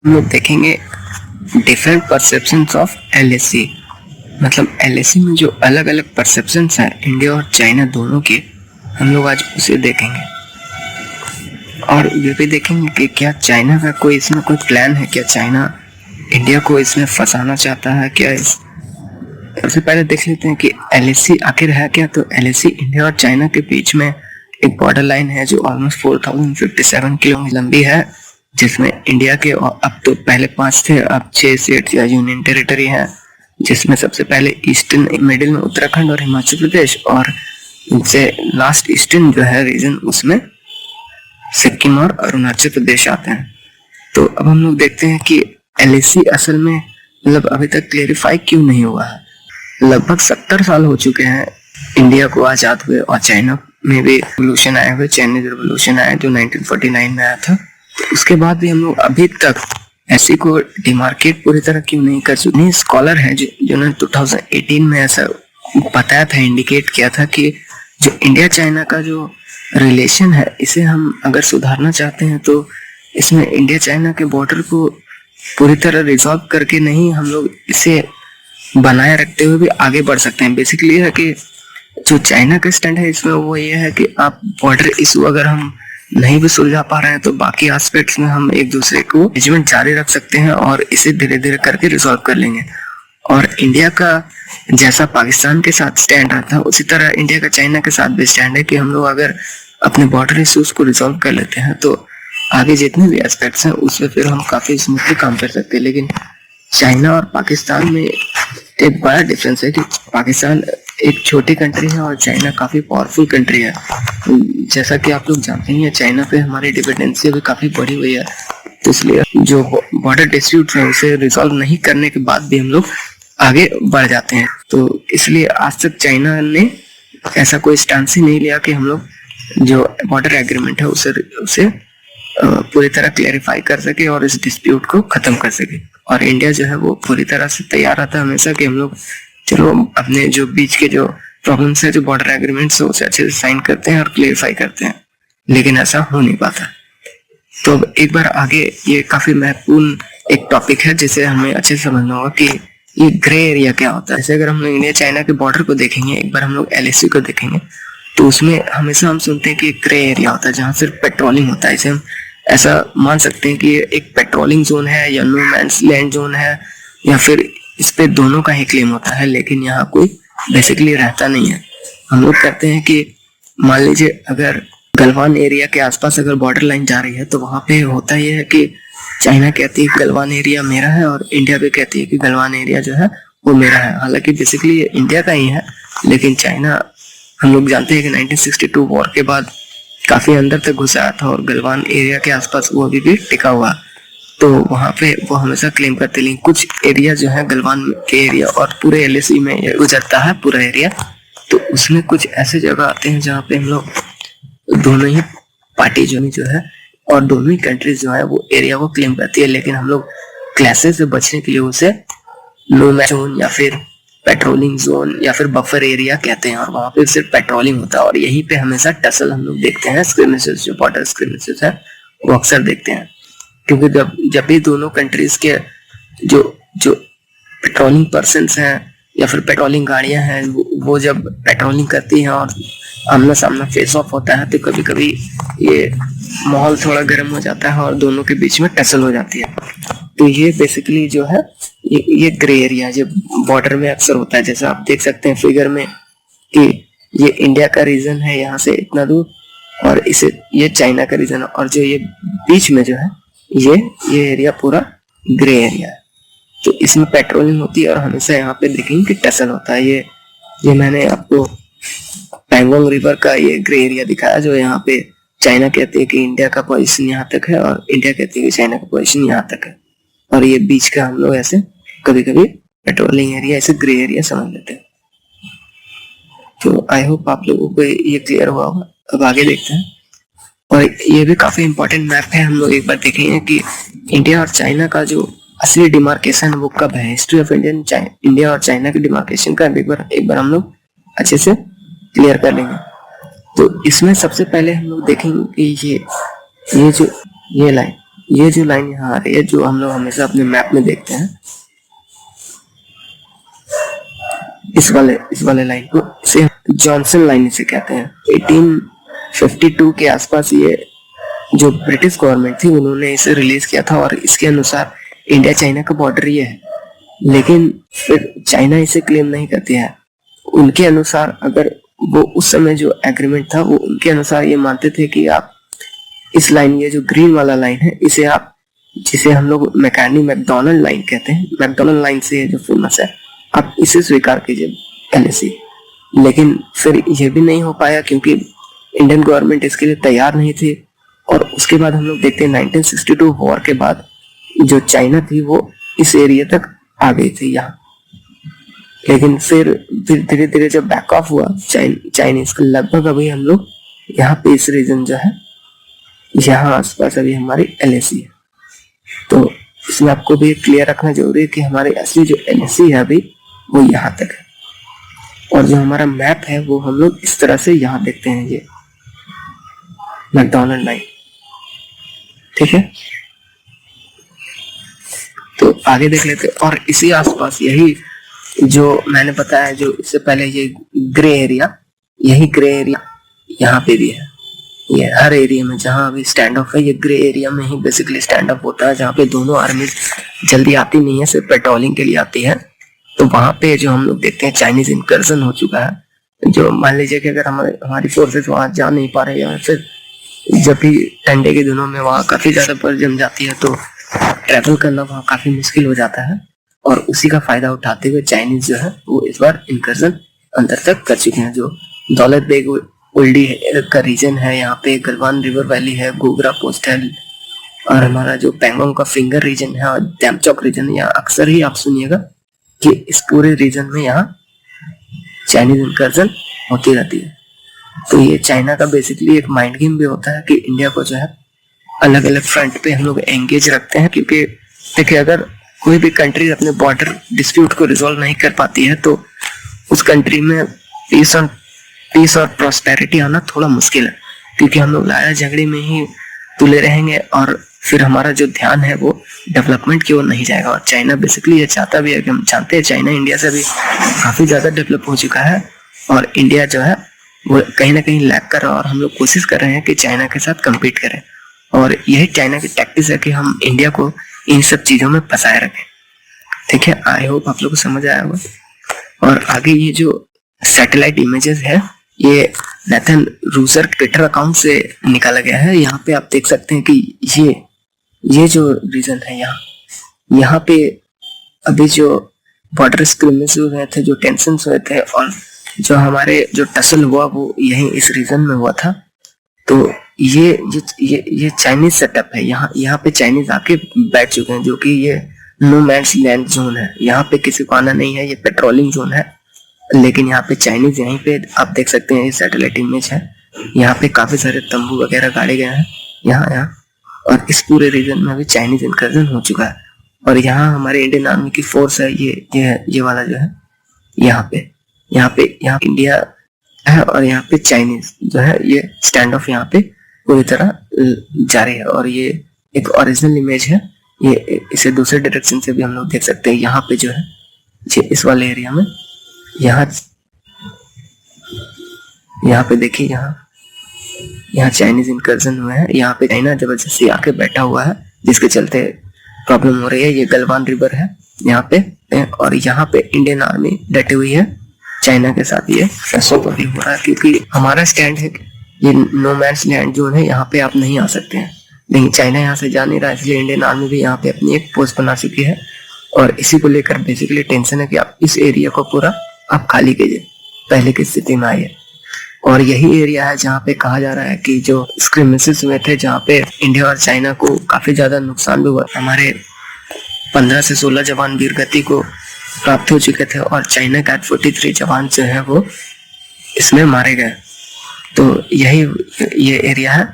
हम लोग देखेंगे डिफरेंट परसेप्शंस ऑफ एलएसी। मतलब एलएसी में जो अलग अलग परसेप्शंस हैं इंडिया और चाइना दोनों के, हम लोग आज उसे देखेंगे। और ये भी देखेंगे कि क्या चाइना का कोई इसमें कोई प्लान है, क्या चाइना इंडिया को इसमें फंसाना चाहता है क्या। इस सबसे पहले देख लेते हैं कि एलएसी आखिर है क्या। तो एलएसी इंडिया और चाइना के बीच में एक बॉर्डर लाइन है जो ऑलमोस्ट 4057 किलोमीटर लंबी है, जिसमें इंडिया के अब तो पहले 5 थे, अब 6 स्टेट या यूनियन टेरिटरी है, जिसमें सबसे पहले ईस्टर्न मिडिल में उत्तराखंड और हिमाचल प्रदेश, और इनसे लास्ट ईस्टर्न जो है रीजन उसमें सिक्किम और अरुणाचल प्रदेश आते हैं। तो अब हम लोग देखते हैं कि एलएसी असल में मतलब अभी तक क्लेरिफाई क्यों नहीं हुआ है। लगभग 70 साल हो चुके हैं इंडिया को आजाद हुए, और चाइना में भी रिवोल्यूशन आए हुए, चाइनीज रिवोल्यूशन आया जो 1949 में आया था। तो उसके बाद भी हम लोग अभी तक ऐसी को डिमार्केट पूरी तरह क्यों नहीं कर चुके। स्कॉलर है जिन्होंने 2018 में ऐसा बताया था, इंडिकेट किया था कि जो इंडिया चाइना का जो रिलेशन है इसे हम अगर सुधारना चाहते हैं तो इसमें इंडिया चाइना के बॉर्डर को पूरी तरह रिजॉल्व करके नहीं, हम लोग इसे बनाए रखते हुए भी आगे बढ़ सकते हैं। बेसिकली है कि जो चाइना का स्टैंड है इसमें वो ये है कि आप बॉर्डर इशू अगर हम नहीं भी सुलझा पा रहे हैं तो बाकी एस्पेक्ट्स में हम एक दूसरे को एंगेजमेंट जारी रख सकते हैं और इसे धीरे धीरे करके रिजॉल्व कर लेंगे। और इंडिया का जैसा पाकिस्तान के साथ स्टैंड रहा था उसी तरह इंडिया का चाइना के साथ भी स्टैंड है कि हम लोग अगर अपने बॉर्डर इश्यूज को रिजॉल्व कर लेते हैं तो आगे जितने भी एस्पेक्ट्स हैं उसमें फिर हम काफी स्मूथली काम कर सकते हैं। लेकिन चाइना और पाकिस्तान में एक बड़ा डिफरेंस है कि पाकिस्तान एक छोटी कंट्री है और चाइना काफी पावरफुल कंट्री है। जैसा कि आप लोग जानते हैं चाइना पे हमारी डिपेंडेंसी अभी काफी बढ़ी हुई है, तो इसलिए जो बॉर्डर डिस्प्यूट है उसे रिजॉल्व नहीं करने के बाद भी हम लोग आगे बढ़ जाते हैं। तो इसलिए आज तक चाइना ने ऐसा कोई स्टैंड ही नहीं लिया कि हम लोग जो बॉर्डर एग्रीमेंट है उसे पूरी तरह क्लैरिफाई कर सके और इस डिस्प्यूट को खत्म कर सके। और इंडिया जो है वो पूरी तरह से तैयार रहता है हमेशा कि हम लोग चलो अपने जो बीच के जो प्रॉब्लम्स है, जो बॉर्डर एग्रीमेंट्स है उसे अच्छे से साइन करते हैं और क्लियरिफाई करते हैं, लेकिन ऐसा हो नहीं पाता। तो अब एक बार आगे, ये काफी महत्वपूर्ण एक टॉपिक है जिसे हमें अच्छे से समझना होगा कि ये ग्रे एरिया क्या होता है। जैसे अगर हम लोग इंडिया चाइना के बॉर्डर को देखेंगे, एक बार हम लोग एलएसी को देखेंगे तो उसमें हमेशा हम सुनते हैं कि ग्रे एरिया होता है जहाँ सिर्फ पेट्रोलिंग होता है। इसे हम ऐसा मान सकते हैं कि एक पेट्रोलिंग जोन है या नो मैंस लैंड जोन है, या फिर इस पे दोनों का ही क्लेम होता है, लेकिन यहाँ कोई बेसिकली रहता नहीं है। हम लोग कहते हैं कि मान लीजिए अगर गलवान एरिया के आसपास अगर बॉर्डर लाइन जा रही है तो वहां पे होता यह है कि चाइना कहती है कि गलवान एरिया मेरा है और इंडिया भी कहती है कि गलवान एरिया जो है वो मेरा है। हालांकि बेसिकली ये इंडिया का ही है, लेकिन चाइना हम लोग जानते हैं कि 1962 वॉर के बाद काफी अंदर तक घुस आया था और गलवान एरिया के आसपास वो अभी भी टिका हुआ, तो वहां पे वो हमेशा क्लेम करते। लेकिन कुछ एरिया जो है गलवान के एरिया और पूरे एलएसी में गुजरता है पूरा एरिया, तो उसमें कुछ ऐसे जगह आते हैं जहाँ पे हम लोग दोनों ही पार्टी जो है और दोनों ही कंट्रीज जो है वो एरिया को क्लेम करती है, लेकिन हम लोग क्लैशेस से बचने के लिए उसे नो मैच जोन या फिर पेट्रोलिंग जोन या फिर बफर एरिया कहते हैं, और वहां पे सिर्फ पेट्रोलिंग होता है। और यहीं पे हमेशा टसल हम लोग देखते हैं, स्क्रिमेजेस जो बॉर्डर स्क्रिमेजेस है वो अक्सर देखते हैं, क्योंकि जब भी दोनों कंट्रीज के जो जो पेट्रोलिंग पर्सन्स हैं या फिर पेट्रोलिंग गाड़ियां हैं वो जब पेट्रोलिंग करती हैं और आमना सामना फेस ऑफ होता है तो कभी कभी ये माहौल थोड़ा गर्म हो जाता है और दोनों के बीच में टसल हो जाती है। तो ये बेसिकली जो है ये ग्रे एरिया जो बॉर्डर में अक्सर होता है। जैसे आप देख सकते हैं फिगर में कि ये इंडिया का रीजन है यहाँ से इतना दूर, और इसे ये चाइना का रीजन है, और जो ये बीच में जो है ये एरिया पूरा ग्रे एरिया है। तो इसमें पेट्रोलिंग होती है और हमेशा यहाँ पे देखेंगे कि टसल होता है। ये मैंने आपको पैंगोंग रिवर का ये ग्रे एरिया दिखाया, जो यहाँ पे चाइना कहती है कि इंडिया का पोजीशन यहाँ तक है और इंडिया कहती है कि चाइना का पोजीशन यहाँ तक है, और ये बीच का हम लोग ऐसे कभी कभी पेट्रोलिंग एरिया ऐसे ग्रे एरिया समझ लेते हैं। तो आई होप आप लोगों को ये क्लियर हुआ होगा। अब आगे देखते हैं, और ये भी काफी इंपॉर्टेंट मैप है। हम लोग एक बार देखेंगे कि इंडिया और चाइना का जो असली डिमार्केशन वो कब है। हिस्ट्री ऑफ इंडिया और चाइना के डिमार्केशन का एक बार हम लोग अच्छे से क्लियर कर लेंगे। तो इसमें सबसे पहले हम लोग देखेंगे कि ये लाइन ये जो लाइन यहाँ आ रही है, जो हम लोग हमेशा अपने मैप में देखते हैं, इस वाले लाइन को इसे जॉनसन लाइन इसे कहते हैं। 1852 के आसपास ये जो ब्रिटिश गवर्नमेंट थी उन्होंने इसे रिलीज किया था और इसके अनुसार इंडिया चाइना का बॉर्डर ये है। लेकिन फिर चाइना इसे क्लेम नहीं करती है। उनके अनुसार अगर वो उस समय जो एग्रीमेंट था वो उनके अनुसार ये मानते थे कि आप इस लाइन, ये जो ग्रीन वाला लाइन है, इसे आप, जिसे हम लोग मैकडोनल्ड लाइन कहते हैं, मैकडोनल्ड लाइन से जो फेमस है, आप इसे स्वीकार कीजिए एलएसी। लेकिन फिर यह भी नहीं हो पाया क्योंकि इंडियन गवर्नमेंट इसके लिए तैयार नहीं थी। और उसके बाद हम लोग देखते हैं 1962 वॉर के बाद जो चाइना थी वो इस एरिया तक आ गई थी यहाँ। लेकिन फिर धीरे धीरे जब बैक ऑफ हुआ चाइनीज का, लगभग अभी हम लोग यहाँ पे इस रीजन जो है, यहाँ आसपास अभी हमारी एलएसी है। तो इसमें आपको भी क्लियर रखना जरूरी है कि हमारी असली जो एलएसी है अभी वो यहाँ तक है, और जो हमारा मैप है वो हम लोग इस तरह से यहाँ देखते हैं, ये मैकडोनल्ड लाइन। ठीक है, तो आगे देख लेते हैं। और इसी आसपास यही जो मैंने बताया, जो इससे पहले ये ग्रे एरिया, यही ग्रे एरिया यहाँ पे भी है। ये हर एरिया में जहाँ अभी स्टैंड ऑफ है, ये ग्रे एरिया में ही बेसिकली स्टैंड ऑफ होता है, जहाँ पे दोनों आर्मी जल्दी आती नहीं है, सिर्फ पेट्रोलिंग के लिए आती है। तो वहां पे जो हम लोग देखते हैं चाइनीज इनकर्जन हो चुका है। जो मान लीजिए कि अगर हमारी फोर्सेस वहां जा नहीं पा रहे, या फिर जब भी ठंडे के दिनों में वहां काफी ज्यादा बर्फ जम जाती है तो ट्रैवल करना वहां काफी मुश्किल हो जाता है। और उसी का फायदा उठाते हुए चाइनीज जो है वो इस बार इनकर्जन अंदर तक कर चुके हैं। जो दौलत बेग ओल्डी का रीजन है, यहाँ पे गलवान रिवर वैली है, गोगरा पोस्ट है, और हमारा जो पैंगोंग का फिंगर रीजन है और डैमचौक रीजन है, यहाँ अक्सर ही आप सुनिएगा कि इस पूरे रीजन में यहाँ चाइनीज इनकर्जन होती रहती है। तो ये चाइना का बेसिकली एक माइंड गेम भी होता है कि इंडिया को जो है अलग अलग फ्रंट पे हम लोग एंगेज रखते हैं। क्योंकि देखिए, अगर कोई भी कंट्री अपने बॉर्डर डिस्प्यूट को रिजोल्व नहीं कर पाती है तो उस कंट्री में पीस और प्रॉस्पेरिटी आना थोड़ा मुश्किल है। क्योंकि हम लोग लड़ाई झगड़े में ही तुले रहेंगे और फिर हमारा जो ध्यान है वो डेवलपमेंट की ओर नहीं जाएगा। और चाइना बेसिकली ये चाहता भी है कि हम जानते हैं चाइना इंडिया से भी काफी ज्यादा डेवलप हो चुका है, और इंडिया जो है वो कहीं ना कहीं लैग कर रहा है, और हम लोग कोशिश कर रहे हैं कि चाइना के साथ कम्पीट करें। और यही चाइना की टैक्टिस है कि हम इंडिया को इन सब चीजों में फंसाए रखें। ठीक है, आई होप आप लोग को समझ आया होगा। और आगे ये जो सैटेलाइट इमेजेस है, ये नेथन रूजर ट्विटर अकाउंट से निकाला गया है। यहाँ पे आप देख सकते हैं कि ये जो रीजन है, यहाँ पे अभी जो बॉर्डर स्क्रिमेज हुए थे, जो टेंशन हुए थे, और जो हमारे जो टसल हुआ वो यही इस रीजन में हुआ था। तो ये चाइनीज सेटअप है। यहाँ पे चाइनीज आके बैठ चुके हैं, जो कि ये नो मैंस लैंड जोन है। यहाँ पे किसी को आना नहीं है, ये पेट्रोलिंग जोन है। लेकिन यहाँ पे चाइनीज, यहीं पे आप देख सकते हैं, ये सैटेलाइट इमेज है, यहाँ पे काफी सारे तंबू वगैरह गाड़े गए हैं यहाँ। और इस पूरे रीजन में भी चाइनीज इनकर्जन हो चुका है। और यहाँ हमारे इंडियन आर्मी की फोर्स है, ये वाला जो है, यहाँ इंडिया है, और यहाँ पे चाइनीज जो है ये स्टैंड ऑफ यहाँ पे पूरी तरह जारी है। और ये एक ओरिजिनल इमेज है, ये इसे दूसरे डायरेक्शन से भी हम लोग देख सकते हैं। यहाँ पे जो है ये इस वाले एरिया में, यहाँ पे देखिए, यहाँ चाइनीज इनकर्जन हुए हैं। यहाँ पे चाइना जबरदस्ती आके बैठा हुआ है, जिसके चलते प्रॉब्लम हो रही है। ये गलवान रिवर है यहाँ पे, और यहाँ पे इंडियन आर्मी डटी हुई है चाइना के साथ। ये तो भी हो रहा है क्योंकि हमारा स्टैंड है, ये नो मैंस लैंड जोन है, यहाँ पे आप नहीं आ सकते हैं। लेकिन चाइना यहाँ से जा नहीं रहा, इसलिए इंडियन आर्मी भी यहाँ पे अपनी एक पोस्ट बना चुकी है। और इसी को लेकर बेसिकली टेंशन है कि आप इस एरिया को पूरा आप खाली कीजिए, पहले की स्थिति में आइए। और यही एरिया है जहाँ पे कहा जा रहा है कि जो स्क्रिमेजेस हुए थे, जहाँ पे इंडिया और चाइना को काफी ज्यादा नुकसान भी हुआ। हमारे 15 से 16 जवान वीर गति को प्राप्त हो चुके थे, और चाइना का 43 जवान जो है वो इसमें मारे गए। तो यही ये एरिया है